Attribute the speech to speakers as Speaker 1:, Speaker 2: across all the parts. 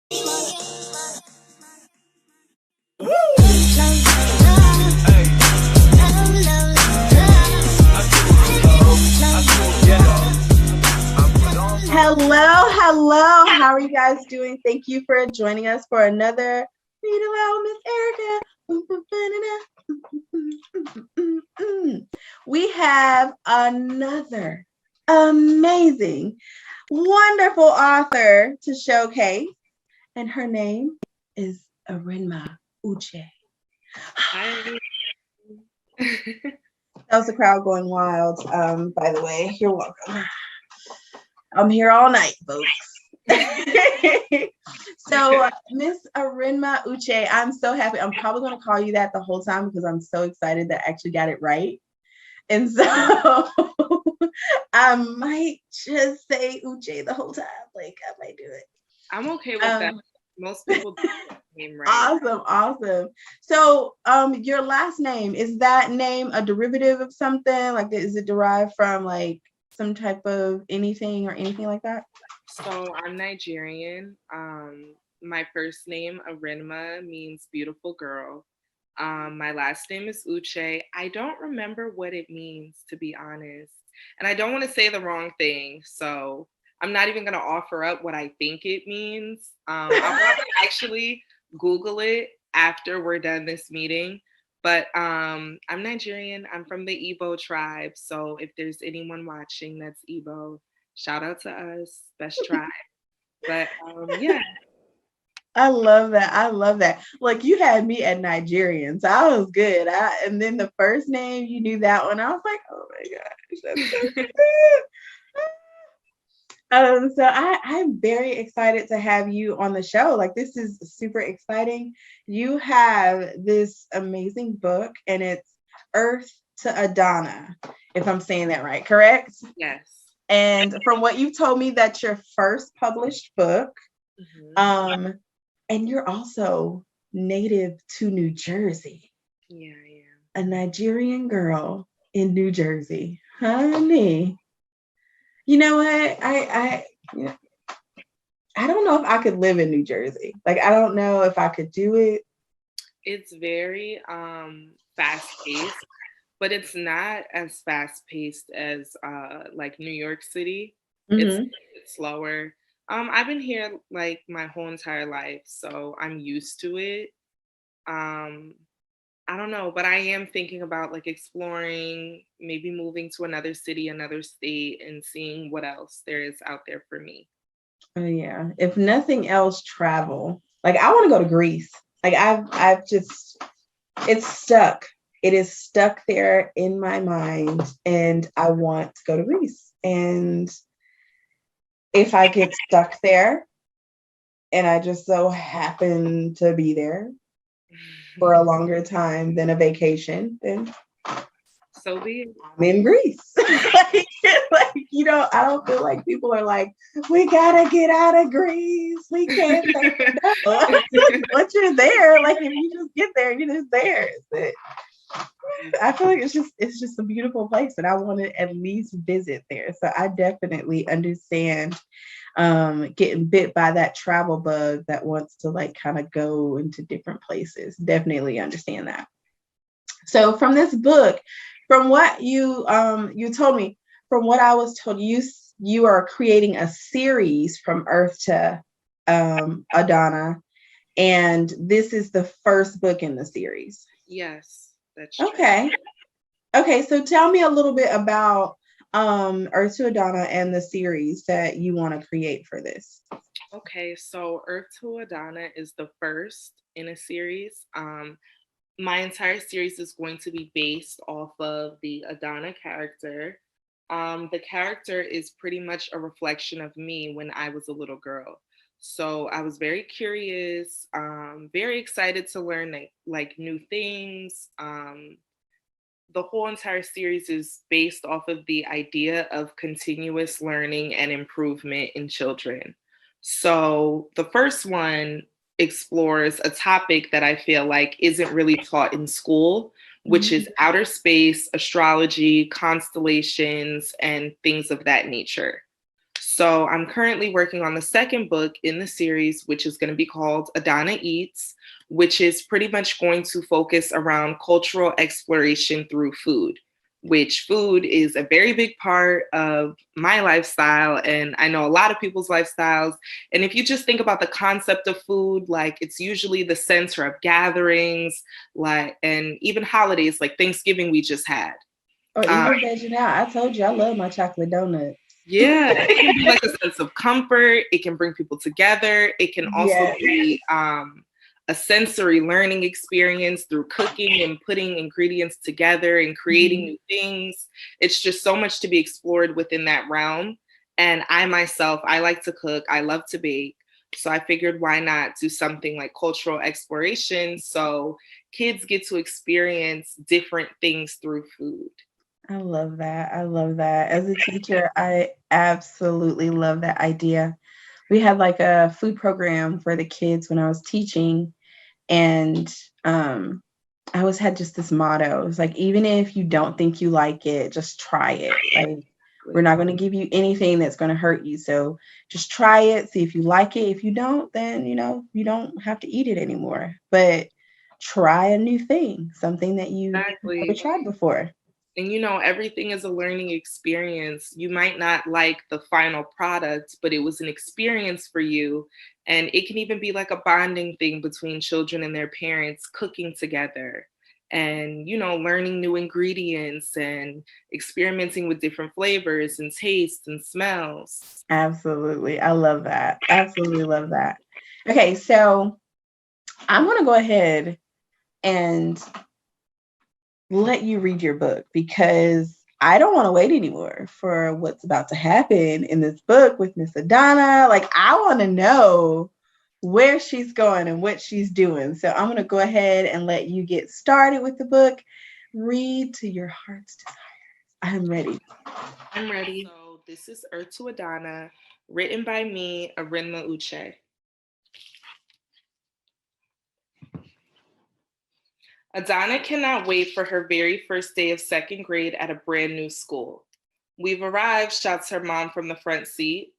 Speaker 1: Hello, hello. How are you guys doing? Thank you for joining us for another Read Aloud, Miss Erica. We have another amazing, wonderful author to showcase, and her name is Adanna Uche.
Speaker 2: Hi.
Speaker 1: That was the crowd going wild. By the way, you're welcome. I'm here all night, folks. So, Miss Adanna Uche, I'm so happy. I'm probably going to call you that the whole time because I'm so excited that I actually got it right. And so I might just say Uche the whole time. Like, I might do it.
Speaker 2: I'm okay with that. Most people do the name right.
Speaker 1: Awesome. So, your last name, is that name a derivative of something? Like, is it derived from like some type of anything or anything like that?
Speaker 2: So I'm Nigerian. My first name, Arinma, means beautiful girl. My last name is Uche. I don't remember what it means, to be honest. And I don't want to say the wrong thing. So I'm not even going to offer up what I think it means. I'll probably actually Google it after we're done this meeting. But I'm Nigerian. I'm from the Igbo tribe. So if there's anyone watching that's Igbo, shout out to us, best tribe. But yeah.
Speaker 1: I love that. Like, you had me at Nigerian, so I was good. And then the first name, you knew that one. I was like, oh my gosh, that's so good. So I'm very excited to have you on the show. Like, this is super exciting. You have this amazing book, and it's Earth to Adanna, if I'm saying that right, correct?
Speaker 2: Yes.
Speaker 1: And from what you told me, that's your first published book.
Speaker 2: Mm-hmm.
Speaker 1: And you're also native to New Jersey.
Speaker 2: Yeah, I am.
Speaker 1: A Nigerian girl in New Jersey. Honey. You know what? I don't know if I could live in New Jersey. Like, I don't know if I could do it.
Speaker 2: It's very fast paced, but it's not as fast paced as like New York City.
Speaker 1: Mm-hmm.
Speaker 2: It's slower. I've been here like my whole entire life, so I'm used to it. Um, I don't know, but I am thinking about like exploring, maybe moving to another city, another state, and seeing what else there is out there for me.
Speaker 1: Oh yeah. If nothing else, travel. Like, I want to go to Greece. Like, I've just, it's stuck. It is stuck there in my mind, and I want to go to Greece. And if I get stuck there and I just so happen to be there for a longer time than a vacation, then
Speaker 2: So be it.
Speaker 1: I'm in Greece. I don't feel like people are like, we gotta get out of Greece. We can't say no. Once you're there, like, if you just get there, you're just there. I feel like it's just a beautiful place, and I want to at least visit there. So I definitely understand getting bit by that travel bug that wants to like kind of go into different places. Definitely understand that. So from this book, from what you told me, from what I was told, you are creating a series from Earth to Adanna, and this is the first book in the series.
Speaker 2: Yes, that's true.
Speaker 1: Okay. So tell me a little bit about Earth to Adanna and the series that you want to create for this.
Speaker 2: Okay, so Earth to Adanna is the first in a series. My entire series is going to be based off of the Adanna character. The character is pretty much a reflection of me when I was a little girl. So I was very curious, very excited to learn like new things. The whole entire series is based off of the idea of continuous learning and improvement in children. So the first one explores a topic that I feel like isn't really taught in school, which is outer space, astrology, constellations, and things of that nature. So I'm currently working on the second book in the series, which is going to be called Adanna Eats, which is pretty much going to focus around cultural exploration through food, which food is a very big part of my lifestyle. And I know a lot of people's lifestyles. And if you just think about the concept of food, like it's usually the center of gatherings, like, and even holidays like Thanksgiving we just had.
Speaker 1: Or even vegging out. I told you I love my chocolate donut.
Speaker 2: Yeah, it can be like a sense of comfort. It can bring people together. It can also be a sensory learning experience through cooking and putting ingredients together and creating new things. It's just so much to be explored within that realm. And I myself, I like to cook. I love to bake. So I figured why not do something like cultural exploration so kids get to experience different things through food.
Speaker 1: I love that. I love that. As a teacher, I absolutely love that idea. We had like a food program for the kids when I was teaching, and I always had just this motto. It's like, even if you don't think you like it, just try it. Like, we're not going to give you anything that's going to hurt you. So just try it, see if you like it. If you don't, then, you don't have to eat it anymore. But try a new thing, something that you never tried before.
Speaker 2: And everything is a learning experience. You might not like the final product, but it was an experience for you. And it can even be like a bonding thing between children and their parents cooking together and, learning new ingredients and experimenting with different flavors and tastes and smells.
Speaker 1: Absolutely. I love that. Absolutely love that. Okay, so I'm going to go ahead and let you read your book because I don't want to wait anymore for what's about to happen in this book with Miss Adanna. Like, I want to know where she's going and what she's doing. So I'm going to go ahead and let you get started with the book. Read to your heart's desires. I'm ready.
Speaker 2: I'm ready. So this is Earth to Adanna, written by me, Arinma Uche. Adanna cannot wait for her very first day of second grade at a brand new school. We've arrived, shouts her mom from the front seat.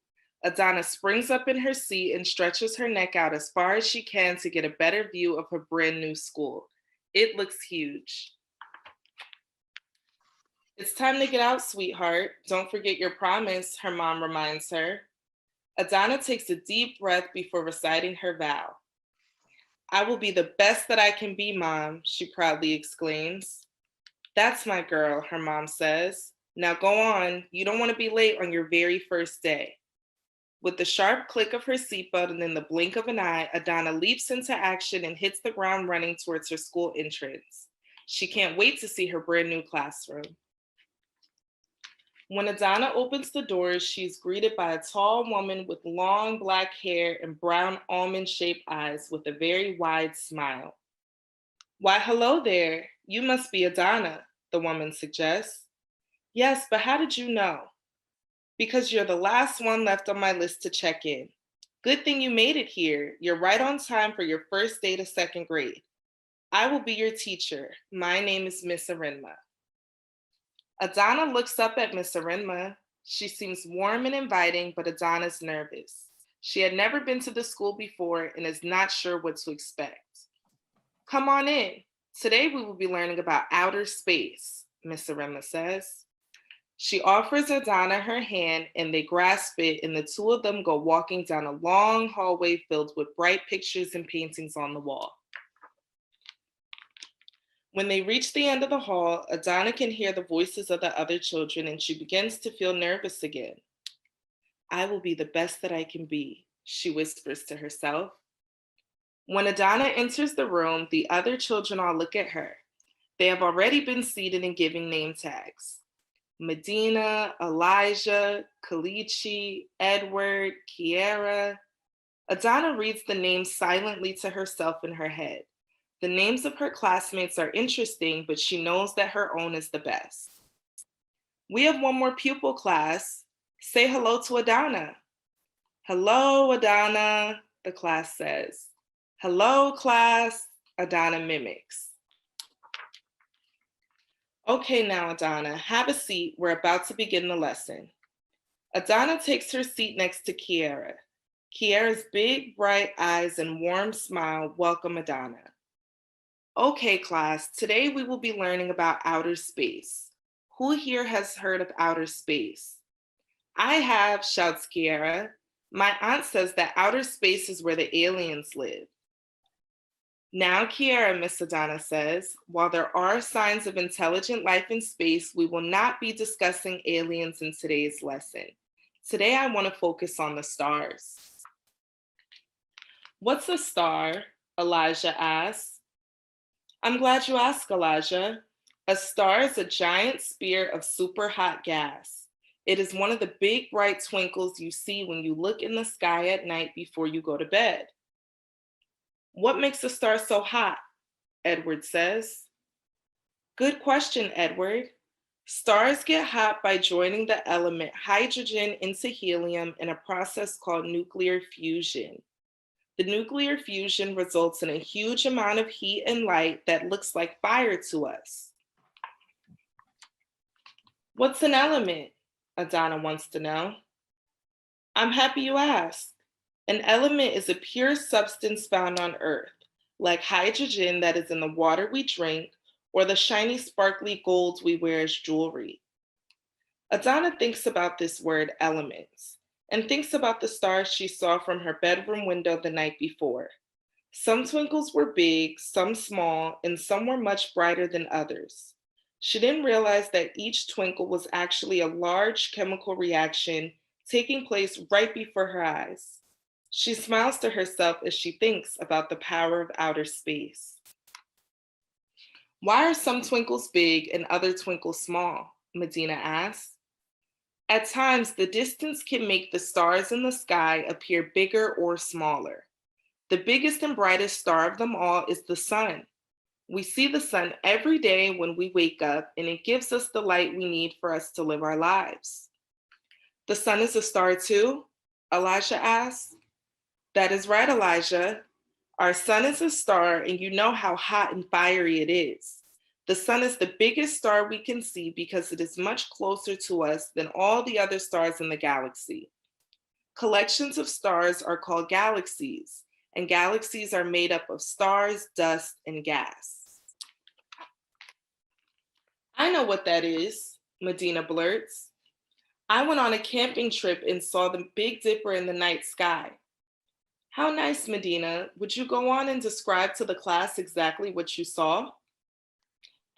Speaker 2: Adanna springs up in her seat and stretches her neck out as far as she can to get a better view of her brand new school. It looks huge. It's time to get out, sweetheart. Don't forget your promise, her mom reminds her. Adanna takes a deep breath before reciting her vow. I will be the best that I can be, Mom, she proudly exclaims. That's my girl, her mom says. Now go on, you don't want to be late on your very first day. With the sharp click of her seatbelt and in the blink of an eye, Adanna leaps into action and hits the ground running towards her school entrance. She can't wait to see her brand new classroom. When Adanna opens the doors, she's greeted by a tall woman with long black hair and brown almond-shaped eyes with a very wide smile. Why, hello there. You must be Adanna, the woman suggests. Yes, but how did you know? Because you're the last one left on my list to check in. Good thing you made it here. You're right on time for your first day to second grade. I will be your teacher. My name is Miss Arinma. Adanna looks up at Miss Arinma. She seems warm and inviting, but Adanna's nervous. She had never been to the school before and is not sure what to expect. Come on in. Today we will be learning about outer space, Miss Arinma says. She offers Adanna her hand and they grasp it, and the two of them go walking down a long hallway filled with bright pictures and paintings on the wall. When they reach the end of the hall, Adanna can hear the voices of the other children and she begins to feel nervous again. I will be the best that I can be, she whispers to herself. When Adanna enters the room, the other children all look at her. They have already been seated and giving name tags. Medina, Elijah, Kalichi, Edward, Kiera. Adanna reads the names silently to herself in her head. The names of her classmates are interesting, but she knows that her own is the best. We have one more pupil, class. Say hello to Adanna. Hello, Adanna, the class says. Hello, class, Adanna mimics. Okay, now, Adanna, have a seat. We're about to begin the lesson. Adanna takes her seat next to Kiara. Kiara's big, bright eyes and warm smile welcome Adanna. Okay, class, today we will be learning about outer space. Who here has heard of outer space? I have, shouts Kiara. My aunt says that outer space is where the aliens live. Now, Kiara, Miss Adanna says, while there are signs of intelligent life in space, we will not be discussing aliens in today's lesson. Today, I want to focus on the stars. What's a star? Elijah asks. I'm glad you asked, Elijah. A star is a giant spear of super hot gas. It is one of the big bright twinkles you see when you look in the sky at night before you go to bed. What makes a star so hot? Edward says. Good question, Edward. Stars get hot by joining the element hydrogen into helium in a process called nuclear fusion. The nuclear fusion results in a huge amount of heat and light that looks like fire to us. What's an element? Adanna wants to know. I'm happy you asked. An element is a pure substance found on Earth, like hydrogen that is in the water we drink or the shiny sparkly gold we wear as jewelry. Adanna thinks about this word elements and thinks about the stars she saw from her bedroom window the night before. Some twinkles were big, some small, and some were much brighter than others. She didn't realize that each twinkle was actually a large chemical reaction taking place right before her eyes. She smiles to herself as she thinks about the power of outer space. Why are some twinkles big and other twinkles small? Medina asks. At times, the distance can make the stars in the sky appear bigger or smaller. The biggest and brightest star of them all is the sun. We see the sun every day when we wake up, and it gives us the light we need for us to live our lives. The sun is a star too? Elijah asks. That is right, Elijah. Our sun is a star, and you know how hot and fiery it is. The sun is the biggest star we can see because it is much closer to us than all the other stars in the galaxy. Collections of stars are called galaxies, and galaxies are made up of stars, dust, and gas. I know what that is, Medina blurts. I went on a camping trip and saw the Big Dipper in the night sky. How nice, Medina. Would you go on and describe to the class exactly what you saw?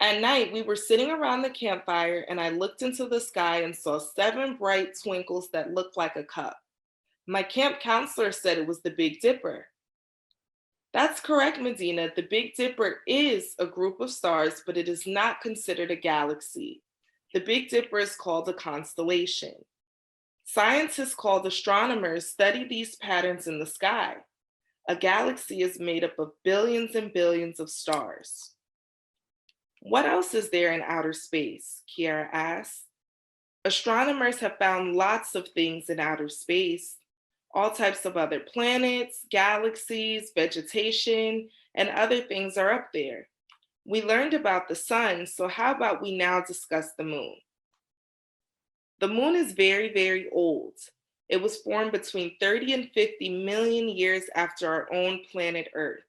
Speaker 2: At night, we were sitting around the campfire and I looked into the sky and saw 7 bright twinkles that looked like a cup. My camp counselor said it was the Big Dipper. That's correct, Medina. The Big Dipper is a group of stars, but it is not considered a galaxy. The Big Dipper is called a constellation. Scientists called astronomers study these patterns in the sky. A galaxy is made up of billions and billions of stars. What else is there in outer space? Kiara asked. Astronomers have found lots of things in outer space, all types of other planets, galaxies, vegetation, and other things are up there. We learned about the sun, so how about we now discuss the moon? The moon is very, very old. It was formed between 30 and 50 million years after our own planet Earth.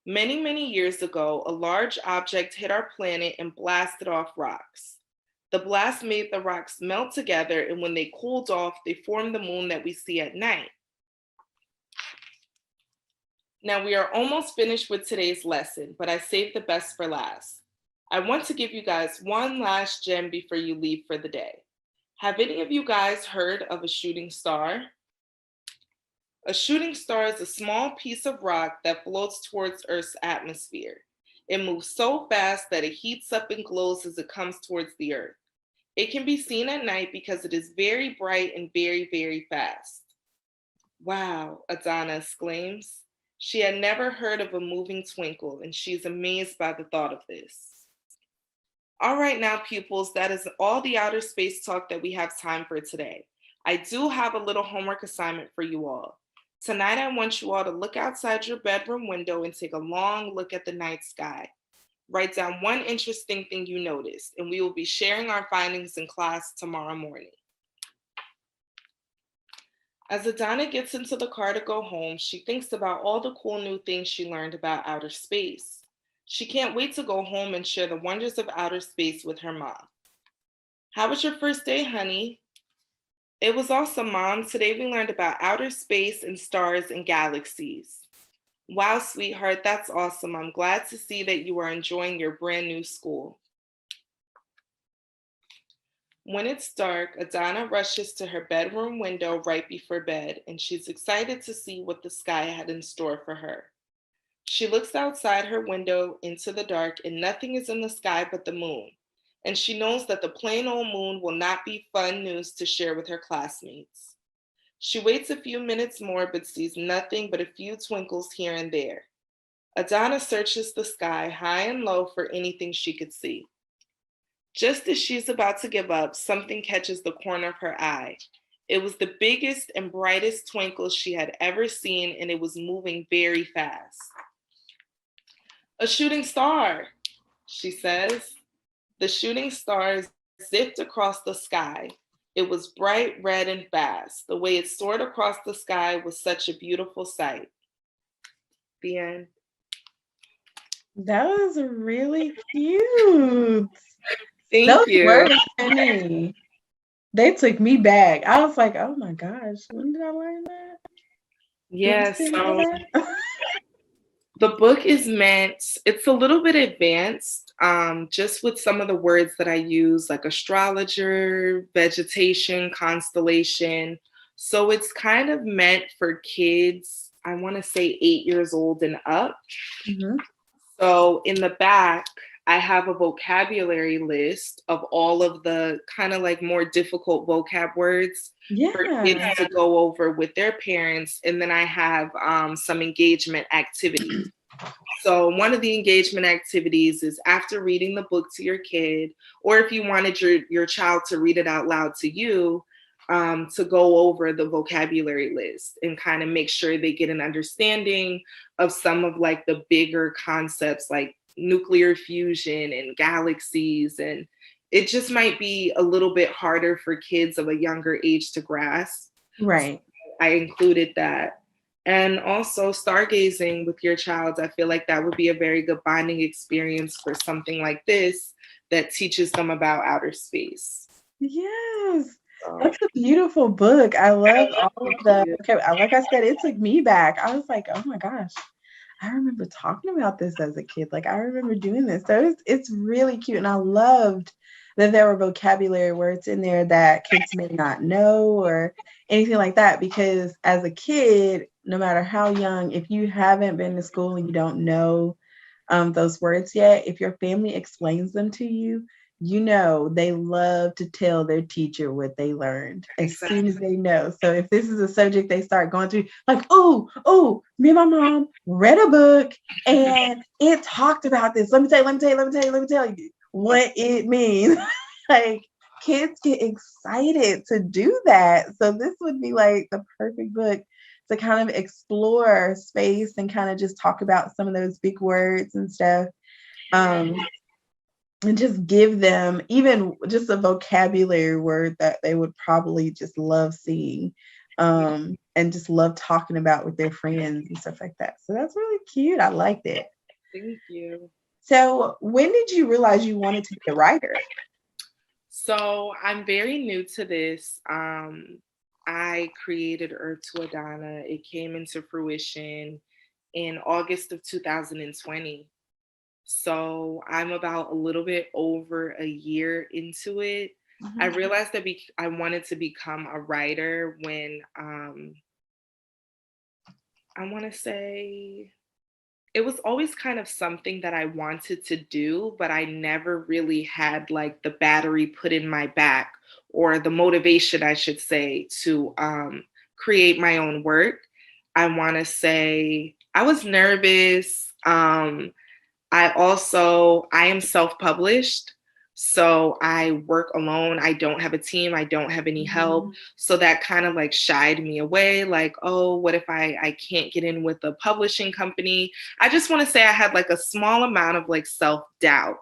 Speaker 2: Many, many years ago, a large object hit our planet and blasted off rocks. The blast made the rocks melt together, and when they cooled off, they formed the moon that we see at night. Now, we are almost finished with today's lesson, but I saved the best for last. I want to give you guys one last gem before you leave for the day. Have any of you guys heard of a shooting star? A shooting star is a small piece of rock that floats towards Earth's atmosphere. It moves so fast that it heats up and glows as it comes towards the Earth. It can be seen at night because it is very bright and very, very fast. Wow, Adanna exclaims. She had never heard of a moving twinkle, and she is amazed by the thought of this. All right, now, pupils, that is all the outer space talk that we have time for today. I do have a little homework assignment for you all. Tonight, I want you all to look outside your bedroom window and take a long look at the night sky. Write down one interesting thing you noticed, and we will be sharing our findings in class tomorrow morning. As Adana gets into the car to go home, she thinks about all the cool new things she learned about outer space. She can't wait to go home and share the wonders of outer space with her mom. How was your first day, honey? It was awesome, Mom. Today we learned about outer space and stars and galaxies. Wow, sweetheart, that's awesome. I'm glad to see that you are enjoying your brand new school. When it's dark, Adana rushes to her bedroom window right before bed, and she's excited to see what the sky had in store for her. She looks outside her window into the dark, and nothing is in the sky but the moon. And she knows that the plain old moon will not be fun news to share with her classmates. She waits a few minutes more, but sees nothing but a few twinkles here and there. Adana searches the sky high and low for anything she could see. Just as she's about to give up, something catches the corner of her eye. It was the biggest and brightest twinkle she had ever seen, and it was moving very fast. A shooting star, she says. The shooting star zipped across the sky. It was bright red and fast. The way it soared across the sky was such a beautiful sight. The end.
Speaker 1: That was really cute.
Speaker 2: Thank
Speaker 1: Those
Speaker 2: you.
Speaker 1: words to me, they took me back. I was like, oh my gosh, when did I learn that? Do I
Speaker 2: Yeah,
Speaker 1: still know
Speaker 2: so
Speaker 1: that?
Speaker 2: the book is meant, it's a little bit advanced, just with some of the words that I use, like astrologer, vegetation, constellation. So it's kind of meant for kids, I want to say 8 years old and up.
Speaker 1: Mhm.
Speaker 2: So in the back, I have a vocabulary list of all of the kind of like more difficult vocab words for kids
Speaker 1: Yeah.
Speaker 2: to go over with their parents. And then I have some engagement activities. So one of the engagement activities is after reading the book to your kid, or if you wanted your child to read it out loud to you, to go over the vocabulary list and kind of make sure they get an understanding of some of like the bigger concepts like nuclear fusion and galaxies. And it just might be a little bit harder for kids of a younger age to grasp.
Speaker 1: Right.
Speaker 2: I included that. And also stargazing with your child, I feel like that would be a very good bonding experience for something like this that teaches them about outer space.
Speaker 1: Yes.
Speaker 2: So,
Speaker 1: That's a beautiful book. I love all of
Speaker 2: thank
Speaker 1: the
Speaker 2: you.
Speaker 1: okay, like I said, it took me back. I was like, "Oh my gosh, I remember talking about this as a kid. Like, I remember doing this." So it's really cute, and I loved that there were vocabulary words in there that kids may not know or anything like that, because as a kid, no matter how young, if you haven't been to school and you don't know those words yet, if your family explains them to you, you know they love to tell their teacher what they learned as soon as
Speaker 2: Exactly.
Speaker 1: they know. So if this is a subject they start going through, like, oh, me and my mom read a book and it talked about this. Let me tell you what it means. Like, kids get excited to do that. So this would be like the perfect book to kind of explore space and kind of just talk about some of those big words and stuff. Um, and just give them even just a vocabulary word that they would probably just love seeing, and just love talking about with their friends and stuff like that. So that's really cute. I liked it.
Speaker 2: Thank you.
Speaker 1: So when did you realize you wanted to be a writer?
Speaker 2: So I'm very new to this. I created Earth to Adana. It came into fruition in August of 2020. So I'm about a little bit over a year into it. I
Speaker 1: Mhm.
Speaker 2: realized that I wanted to become a writer when I want to say it was always kind of something that I wanted to do, but I never really had like the battery put in my back or the motivation, I should say, to create my own work. I want to say I was nervous. I am self-published. So I work alone. I don't have a team. I don't have any help.
Speaker 1: Mhm.
Speaker 2: So that kind of like shied me away. Like, oh, what if I can't get in with a publishing company? I just want to say I had like a small amount of like self-doubt.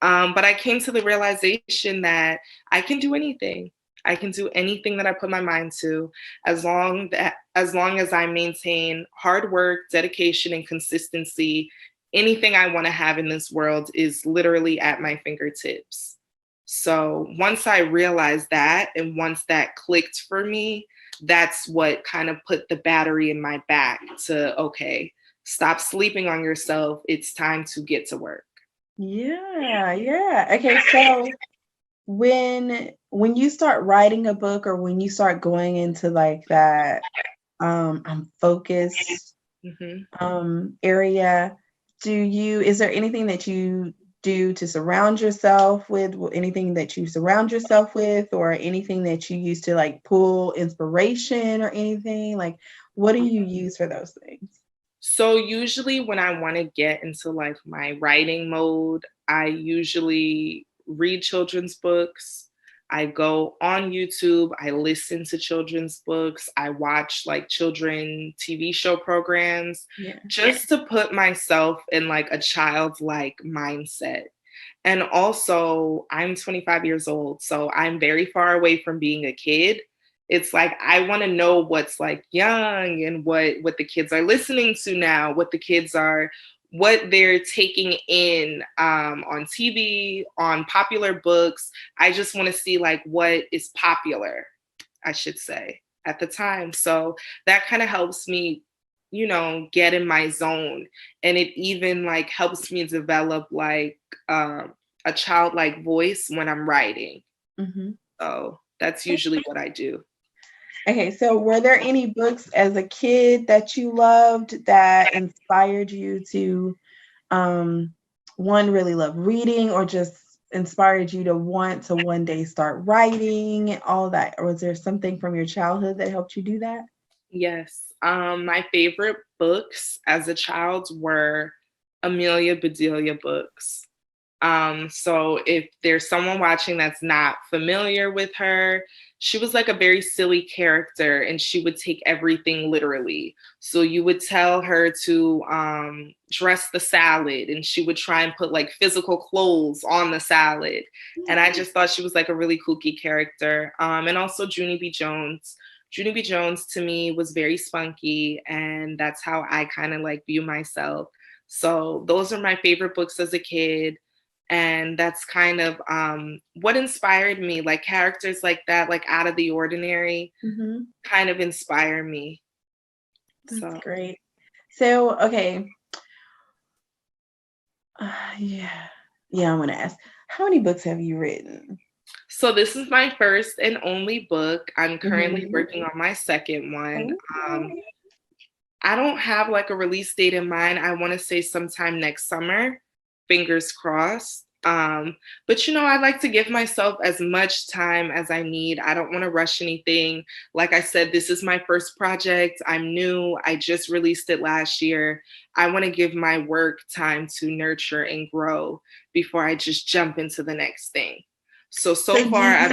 Speaker 2: But I came to the realization that I can do anything. I can do anything that I put my mind to as long as I maintain hard work, dedication, and consistency. Anything I want to have in this world is literally at my fingertips. So once I realized that and once that clicked for me, that's what kind of put the battery in my back to, okay, stop sleeping on yourself. It's time to get to work.
Speaker 1: Yeah, yeah. Okay, so when you start writing a book or when you start going into like that I'm focused
Speaker 2: hmm
Speaker 1: area, is there anything that you do to surround yourself with, anything that you surround yourself with, or anything that you use to like pull inspiration or anything? Like, what do you use for those things?
Speaker 2: So usually when I want to get into like my writing mode, I usually read children's books. I go on YouTube, I listen to children's books, I watch like children TV show programs
Speaker 1: Yeah.
Speaker 2: just to put myself in like a childlike mindset. And also, I'm 25 years old, so I'm very far away from being a kid. It's like I want to know what's like young and what the kids are listening to now, what they're taking in on TV, on popular books. I just want to see like what is popular, I should say, at the time. So that kind of helps me, get in my zone. And it even like helps me develop like a childlike voice when I'm writing.
Speaker 1: hmm
Speaker 2: So that's usually what I do.
Speaker 1: Okay, so were there any books as a kid that you loved that inspired you to um, one, really love reading, or just inspired you to want to one day start writing, all that? Or was there something from your childhood that helped you do that?
Speaker 2: Yes. My favorite books as a child were Amelia Bedelia books. So if there's someone watching that's not familiar with her, she was like a very silly character and she would take everything literally. So you would tell her to dress the salad and she would try and put like physical clothes on the salad. And I just thought she was like a really kooky character. And also Junie B. Jones. Junie B. Jones to me was very spunky, and that's how I kind of like view myself. So those are my favorite books as a kid, and that's kind of what inspired me, like characters like that, like out of the ordinary,
Speaker 1: Mm-hmm.
Speaker 2: kind of inspire me.
Speaker 1: That's
Speaker 2: So
Speaker 1: great. So, okay. Yeah. Yeah, I'm going to ask, how many books have you written?
Speaker 2: this is my first and only book. I'm currently
Speaker 1: Mm-hmm.
Speaker 2: working on my second one. um,
Speaker 1: Okay.
Speaker 2: I don't have like a release date in mind. I want to say sometime next summer, fingers crossed. But I like to give myself as much time as I need. I don't want to rush anything. Like I said, this is my first project. I'm new. I just released it last year. I want to give my work time to nurture and grow before I just jump into the next thing. So
Speaker 1: So,
Speaker 2: far,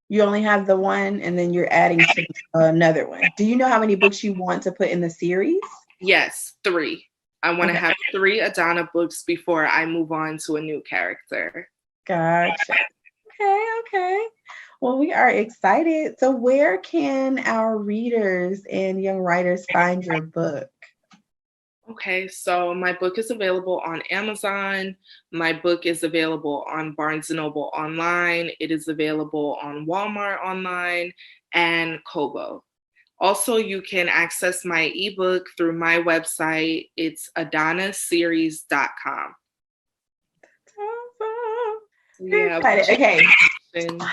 Speaker 1: you only have the one and then you're adding to another one. Do you know how many books you want to put in the series?
Speaker 2: yes, three. I want to
Speaker 1: Okay.
Speaker 2: have three Adanna books before I move on to a new character.
Speaker 1: Gotcha. Okay, okay. Well, we are excited. So, where can our readers and young writers find your book?
Speaker 2: Okay, so my book is available on Amazon. My book is available on Barnes& and Noble online. It is available on Walmart online and Kobo. Also, you can access my ebook through my website. It's adannaseries.com.
Speaker 1: Awesome.
Speaker 2: So
Speaker 1: Very
Speaker 2: yeah,
Speaker 1: excited. Okay.
Speaker 2: questions?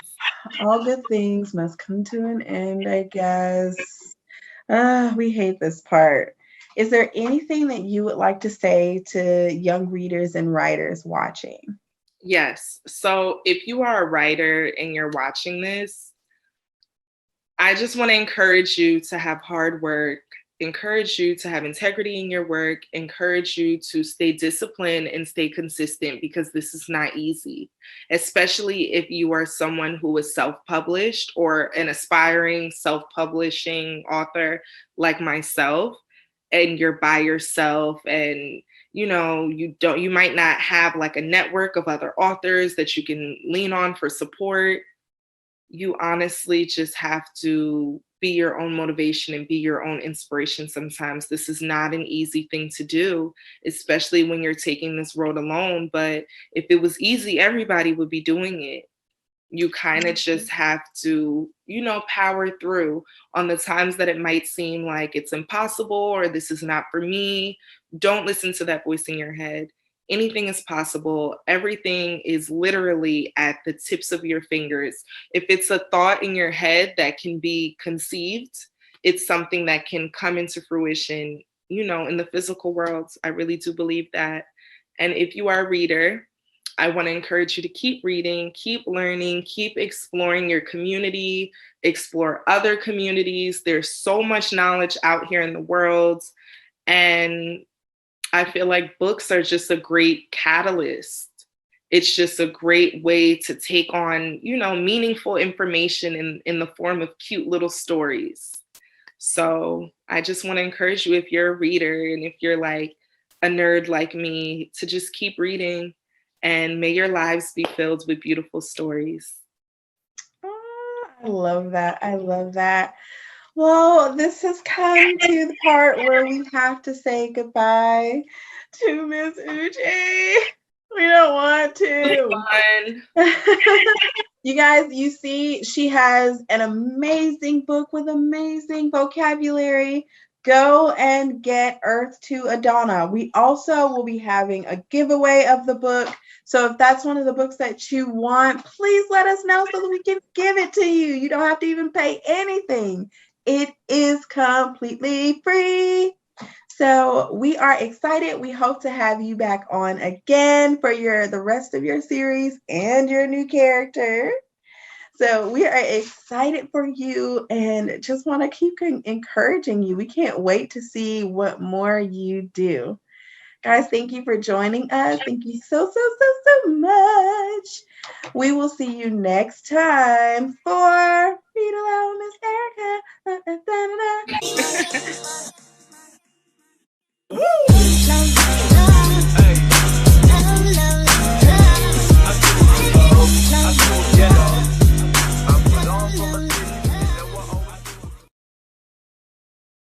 Speaker 1: All good things must come to an end, I guess. We hate this part. Is there anything that you would like to say to young readers and writers watching?
Speaker 2: Yes. So if you are a writer and you're watching this, I just want to encourage you to have hard work, encourage you to have integrity in your work, encourage you to stay disciplined and stay consistent because this is not easy, especially if you are someone who is self published or an aspiring self publishing author like myself, and you're by yourself and you might not have like a network of other authors that you can lean on for support. you honestly just have to be your own motivation and be your own inspiration sometimes. This is not an easy thing to do, especially when you're taking this road alone. But if it was easy, everybody would be doing it. You kind of just have to, power through on the times that it might seem like it's impossible or this is not for me. Don't listen to that voice in your head. Anything is possible. Everything is literally at the tips of your fingers. If it's a thought in your head that can be conceived, it's something that can come into fruition, in the physical world. I really do believe that. And if you are a reader, I want to encourage you to keep reading, keep learning, keep exploring your community, explore other communities. There's so much knowledge out here in the world. And I feel like books are just a great catalyst. It's just a great way to take on, meaningful information in the form of cute little stories. So I just want to encourage you, if you're a reader and if you're like a nerd like me, to just keep reading, and may your lives be filled with beautiful stories.
Speaker 1: Oh, I love that. I love that. Well, this has come to the part where we have to say goodbye to Miss Uche. We don't want to. You guys, you see, she has an amazing book with amazing vocabulary. Go and get Earth to Adanna. We also will be having a giveaway of the book. So if that's one of the books that you want, please let us know so that we can give it to you. You don't have to even pay anything. It is completely free. So we are excited. We hope to have you back on again for the rest of your series and your new character. So we are excited for you and just want to keep encouraging you. We can't wait to see what more you do. Guys, thank you for joining us. Thank you so much. We will see you next time for Read Aloud, Miss Erica.